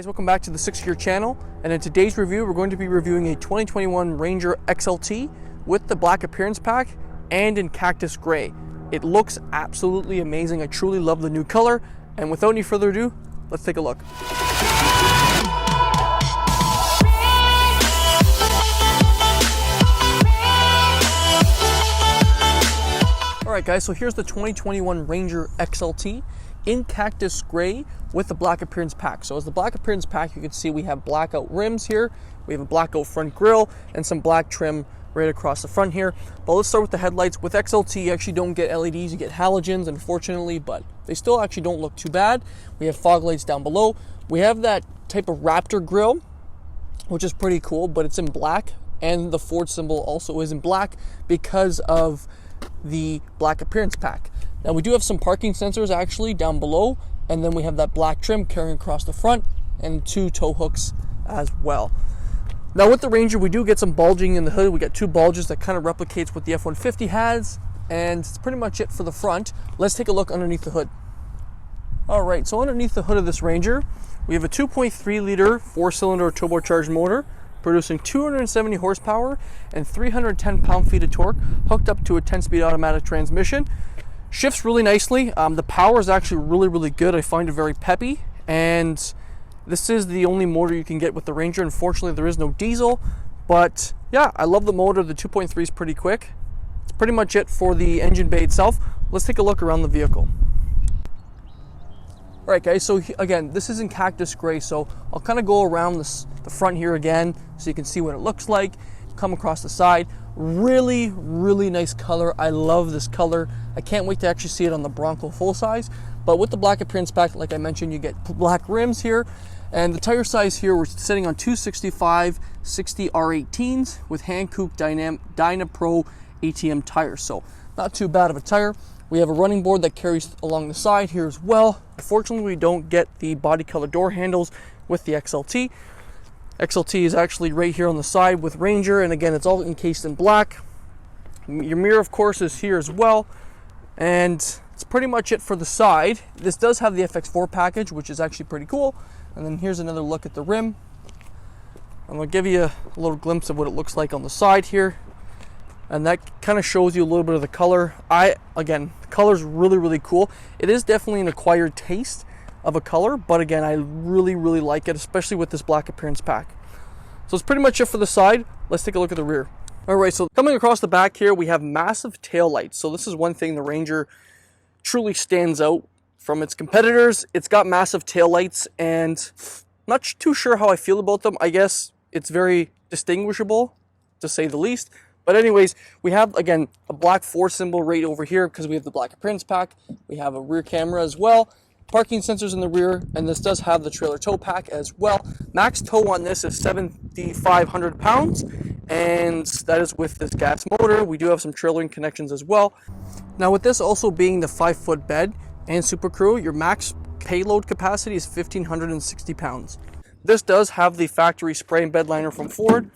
Guys, welcome back to the 6 Gear channel, and in today's review we're going to be reviewing a 2021 Ranger XLT with the black appearance pack and in Cactus Grey. It looks absolutely amazing. I truly love the new color, and without any further ado, let's take a look. Alright guys, so here's the 2021 Ranger XLT in Cactus Grey with the black appearance pack. So as the black appearance pack, you can see we have blackout rims here, we have a blackout front grille, and some black trim right across the front here. But let's start with the headlights. With XLT, you actually don't get LEDs, you get halogens, unfortunately, but they still actually don't look too bad. We have fog lights down below. We have that type of Raptor grille, which is pretty cool, but it's in black, and the Ford symbol also is in black because of the black appearance pack. Now we do have some parking sensors actually down below, and then we have that black trim carrying across the front and 2 tow hooks as well. Now with the Ranger, we do get some bulging in the hood. We got 2 bulges that kind of replicates what the F-150 has, and it's pretty much it for the front. Let's take a look underneath the hood. Alright, so underneath the hood of this Ranger, we have a 2.3 liter 4-cylinder turbocharged motor producing 270 horsepower and 310 pound-feet of torque, hooked up to a 10-speed automatic transmission. Shifts really nicely. The power is actually really good. I find it very peppy, and this is the only motor you can get with the Ranger. Unfortunately, there is no diesel, but yeah, I love the motor. The 2.3 is pretty quick. It's pretty much it for the engine bay itself. Let's take a look around the vehicle. All right guys, so again, this is in Cactus Grey, so I'll kind of go around the front here again so you can see what it looks like. Come across the side. Really nice color. I love this color. I can't wait to actually see it on the Bronco full size. But with the black appearance pack, like I mentioned, you get black rims here, and the tire size here, we're sitting on 265/60 R18s with hand-cooped Dyna Pro ATM tires, so not too bad of a tire. We have a running board that carries along the side here as well. Unfortunately, we don't get the body color door handles with the XLT. XLT is actually right here on the side with Ranger, and again, it's all encased in black. Your mirror, of course, is here as well, and it's pretty much it for the side. This does have the FX4 package, which is actually pretty cool. And then here's another look at the rim. I'm going to give you a little glimpse of what it looks like on the side here, and that kind of shows you a little bit of the color. Again, the color's really cool. It is definitely an acquired taste of a color, but again, I really like it, especially with this black appearance pack. So it's pretty much it for the side. Let's take a look at the rear. All right, so coming across the back here, we have massive tail lights. So this is one thing the Ranger truly stands out from its competitors. It's got massive tail lights, and I'm not too sure how I feel about them. I guess it's very distinguishable, to say the least. But anyways, we have, again, a black Ford symbol right over here because we have the black appearance pack. We have a rear camera as well. Parking sensors in the rear, and this does have the trailer tow pack as well. Max tow on this is 7,500 pounds, and that is with this gas motor. We do have some trailering connections as well. Now with this also being the 5-foot bed and Super Crew, your max payload capacity is 1,560 pounds. This does have the factory spray and bed liner from Ford.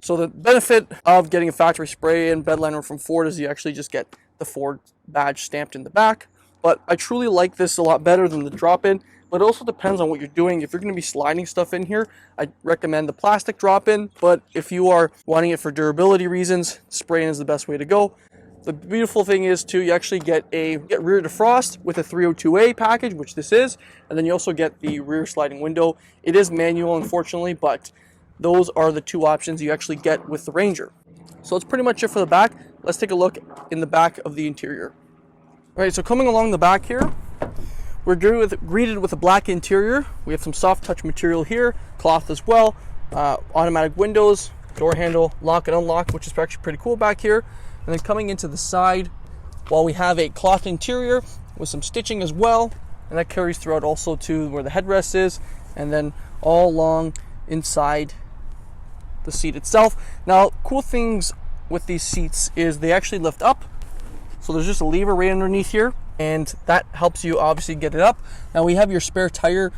So the benefit of getting a factory spray and bed liner from Ford is you actually just get the Ford badge stamped in the back. But I truly like this a lot better than the drop-in, but it also depends on what you're doing. If you're going to be sliding stuff in here, I recommend the plastic drop-in, but if you are wanting it for durability reasons, spraying is the best way to go. The beautiful thing is too, you actually get rear defrost with a 302A package, which this is, and then you also get the rear sliding window. It is manual, unfortunately, but those are the 2 options you actually get with the Ranger. So that's pretty much it for the back. Let's take a look in the back of the interior. All right, so coming along the back here, we're greeted with a black interior. We have some soft touch material here, cloth as well, automatic windows, door handle, lock and unlock, which is actually pretty cool back here. And then coming into the side, while we have a cloth interior with some stitching as well, and that carries throughout also to where the headrest is, and then all along inside the seat itself. Now, cool things with these seats is they actually lift up. So there's just a lever right underneath here, and that helps you obviously get it up. Now we have your spare tire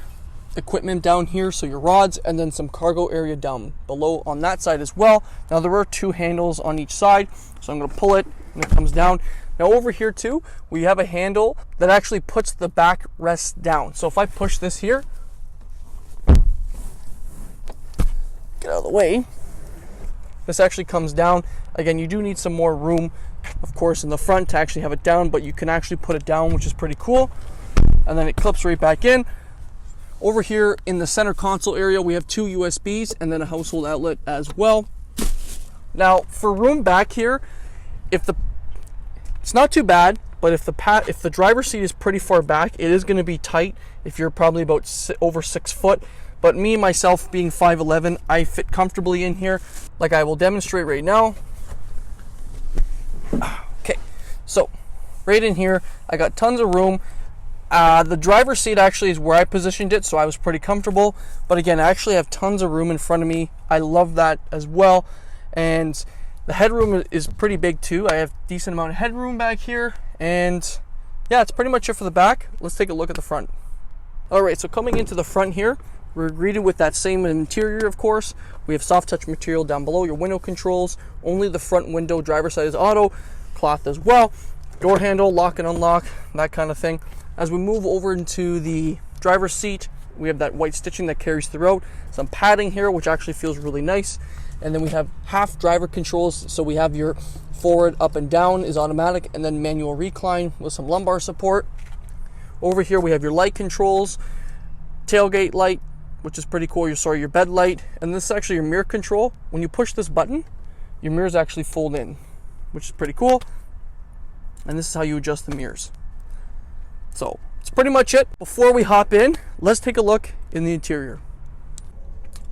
equipment down here, so your rods, and then some cargo area down below on that side as well. Now there are 2 handles on each side, so I'm going to pull it and it comes down. Now over here too, we have a handle that actually puts the back rest down. So if I push this here, get out of the way. This actually comes down. Again, you do need some more room, of course, in the front to actually have it down, but you can actually put it down, which is pretty cool. And then it clips right back in. Over here in the center console area, we have 2 USBs and then a household outlet as well. Now, for room back here, it's not too bad, but if the driver's seat is pretty far back, it is going to be tight if you're probably about over 6 foot. But me, myself, being 5'11", I fit comfortably in here, like I will demonstrate right now. Okay, so right in here, I got tons of room. The driver's seat actually is where I positioned it, so I was pretty comfortable. But again, I actually have tons of room in front of me. I love that as well. And the headroom is pretty big too. I have a decent amount of headroom back here. And yeah, it's pretty much it for the back. Let's take a look at the front. All right, so coming into the front here, we're greeted with that same interior, of course. We have soft touch material down below, your window controls, only the front window, driver's side is auto, cloth as well, door handle, lock and unlock, that kind of thing. As we move over into the driver's seat, we have that white stitching that carries throughout, some padding here, which actually feels really nice. And then we have half driver controls, so we have your forward, up and down is automatic, and then manual recline with some lumbar support. Over here we have your light controls, tailgate light, which is pretty cool. Your bed light, and this is actually your mirror control. When you push this button, your mirrors actually fold in, which is pretty cool. And this is how you adjust the mirrors. So that's pretty much it. Before we hop in, let's take a look in the interior.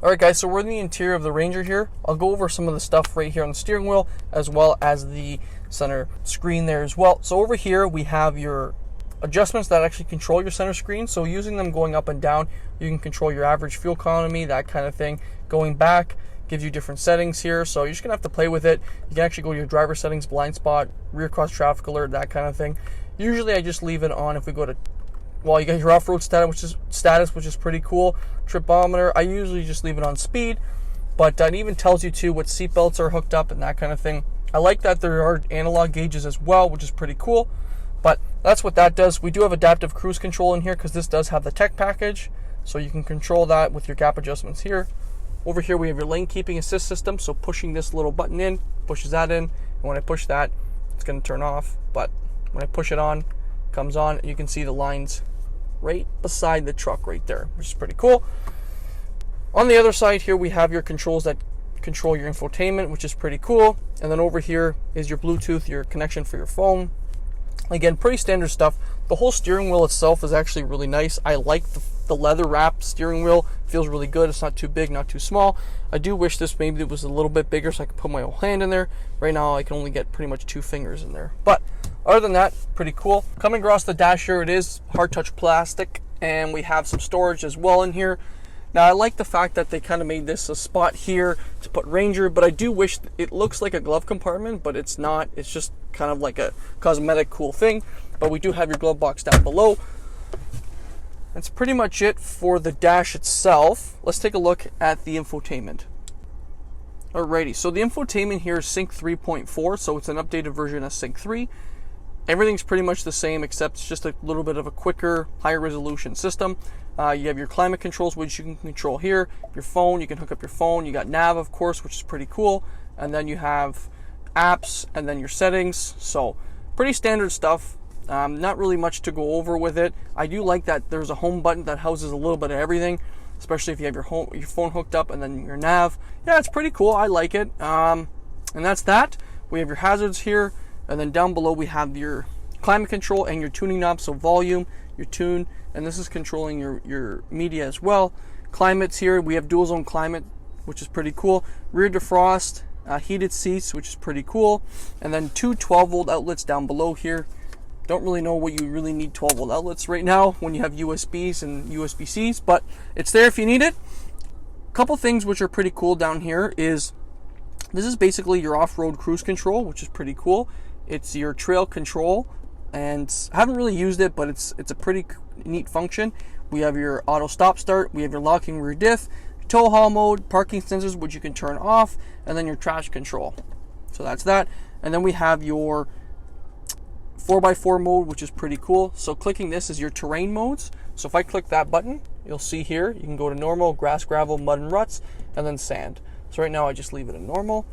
All right, guys, so we're in the interior of the Ranger here. I'll go over some of the stuff right here on the steering wheel, as well as the center screen there as well. So over here, we have your adjustments that actually control your center screen. So using them going up and down, you can control your average fuel economy, that kind of thing. Going back gives you different settings here, so you're just gonna have to play with it. You can actually go to your driver settings, blind spot, rear cross traffic alert, that kind of thing. Usually I just leave it on if we go to, well, you got your off-road status, which is pretty cool. Tripometer, I usually just leave it on speed, but it even tells you too what seat belts are hooked up and that kind of thing. I like that there are analog gauges as well, which is pretty cool. But that's what that does. We do have adaptive cruise control in here because this does have the tech package, so you can control that with your gap adjustments here. Over here we have your lane keeping assist system, so pushing this little button in pushes that in, and when I push that, it's going to turn off. But when I push it on, it comes on, and you can see the lines right beside the truck right there, which is pretty cool. On the other side here, we have your controls that control your infotainment, which is pretty cool. And then over here is your Bluetooth, your connection for your phone. Again, pretty standard stuff. The whole steering wheel itself is actually really nice. I like the leather wrapped steering wheel. Feels really good. It's not too big, not too small. I do wish this maybe was a little bit bigger so I could put my whole hand in there. Right now I can only get pretty much 2 fingers in there. But other than that, pretty cool. Coming across the dash here, it is hard touch plastic, and we have some storage as well in here. Now, I like the fact that they kind of made this a spot here to put Ranger, but I do wish it looks like a glove compartment, but it's not. It's just kind of like a cosmetic cool thing. But we do have your glove box down below. That's pretty much it for the dash itself. Let's take a look at the infotainment. Alrighty, so the infotainment here is Sync 3.4, so it's an updated version of Sync 3. Everything's pretty much the same, except it's just a little bit of a quicker, higher resolution system. You have your climate controls, which you can control here. Your phone, you can hook up your phone. You got nav, of course, which is pretty cool. And then you have apps, and then your settings. So pretty standard stuff. Not really much to go over with it. I do like that there's a home button that houses a little bit of everything, especially if you have your phone hooked up and then your nav. Yeah, it's pretty cool. I like it. And that's that. We have your hazards here. And then down below we have your climate control and your tuning knob, so volume, your tune, and this is controlling your media as well. Climates here, we have dual zone climate, which is pretty cool. Rear defrost, heated seats, which is pretty cool. And then 2 12-volt outlets down below here. Don't really know what you really need 12-volt outlets right now when you have USBs and USB-Cs, but it's there if you need it. A couple things which are pretty cool down here is this is basically your off-road cruise control, which is pretty cool. It's your trail control, and I haven't really used it, but it's a pretty neat function. We have your auto stop start, we have your locking rear diff, tow haul mode, parking sensors, which you can turn off, and then your trash control. So that's that. And then we have your 4x4 mode, which is pretty cool. So clicking this is your terrain modes. So if I click that button, you'll see here, you can go to normal, grass, gravel, mud and ruts, and then sand. So right now I just leave it in normal,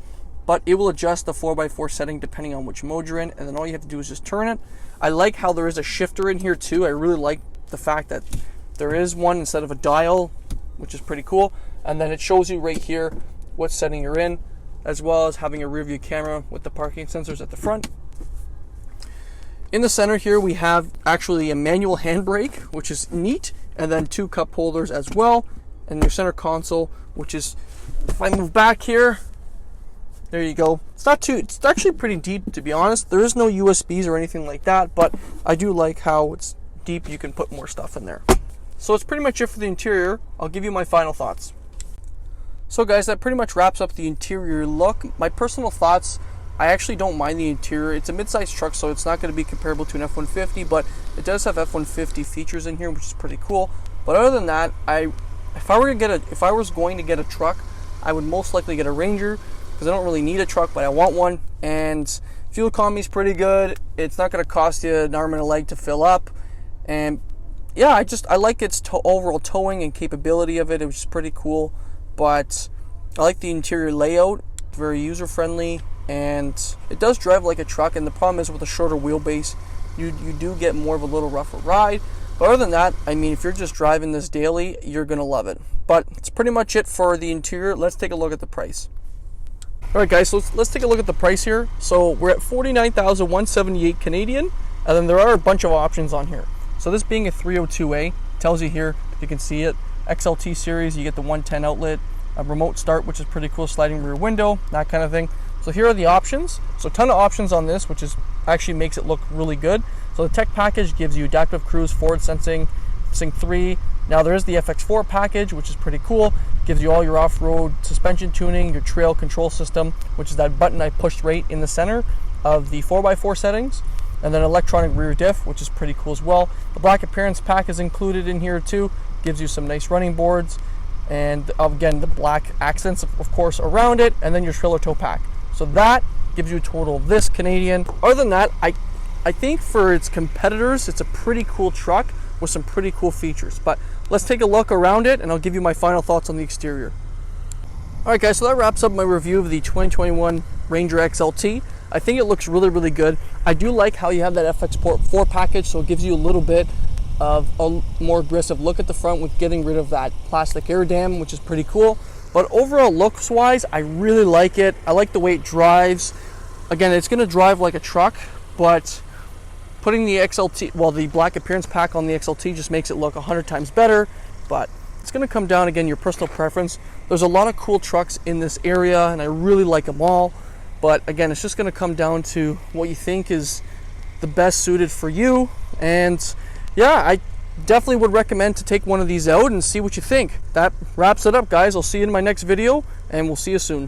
but it will adjust the 4x4 setting depending on which mode you're in, and then all you have to do is just turn it. I like how there is a shifter in here too. I really like the fact that there is one instead of a dial, which is pretty cool. And then it shows you right here what setting you're in, as well as having a rear view camera with the parking sensors at the front. In the center here, we have actually a manual handbrake, which is neat, and then 2 cup holders as well, and your center console, which is, if I move back here, there you go. It's actually pretty deep, to be honest. There is no USBs or anything like that, but I do like how it's deep. You can put more stuff in there. So it's pretty much it for the interior. I'll give you my final thoughts. So guys, that pretty much wraps up the interior look. My personal thoughts, I actually don't mind the interior. It's a mid-sized truck, so it's not going to be comparable to an F-150, but it does have F-150 features in here, which is pretty cool. But other than that, if I was going to get a truck, I would most likely get a Ranger, because I don't really need a truck, but I want one. And fuel economy is pretty good. It's not going to cost you an arm and a leg to fill up. And yeah, I like its overall towing and capability of it. It was pretty cool. But I like the interior layout, very user-friendly. And it does drive like a truck, and the problem is with a shorter wheelbase, you do get more of a little rougher ride. But other than that, I mean, if you're just driving this daily, you're going to love it. But it's pretty much it for the interior. Let's take a look at the price. All right, guys, so let's take a look at the price here. So we're at 49,178 Canadian, and then there are a bunch of options on here. So this being a 302A, tells you here, you can see it, XLT series, you get the 110 outlet, a remote start, which is pretty cool, sliding rear window, that kind of thing. So here are the options. So a ton of options on this, which is actually makes it look really good. So the tech package gives you adaptive cruise, forward sensing, Sync 3. Now there is the FX4 package, which is pretty cool. Gives you all your off-road suspension tuning, your trail control system, which is that button I pushed right in the center of the 4x4 settings. And then electronic rear diff, which is pretty cool as well. The black appearance pack is included in here too. Gives you some nice running boards. And again, the black accents, of course, around it. And then your trailer tow pack. So that gives you a total of this Canadian. Other than that, I think for its competitors, it's a pretty cool truck with some pretty cool features. But let's take a look around it, and I'll give you my final thoughts on the exterior. All right, guys, so that wraps up my review of the 2021 Ranger XLT. I think it looks really, really good. I do like how you have that FX4 package, so it gives you a little bit of a more aggressive look at the front with getting rid of that plastic air dam, which is pretty cool. But overall, looks-wise, I really like it. I like the way it drives. Again, it's going to drive like a truck, but putting the XLT, well, the black appearance pack on the XLT just makes it look 100 times better. But it's going to come down, again, your personal preference. There's a lot of cool trucks in this area, and I really like them all. But again, it's just going to come down to what you think is the best suited for you. And yeah, I definitely would recommend to take one of these out and see what you think. That wraps it up, guys. I'll see you in my next video, and we'll see you soon.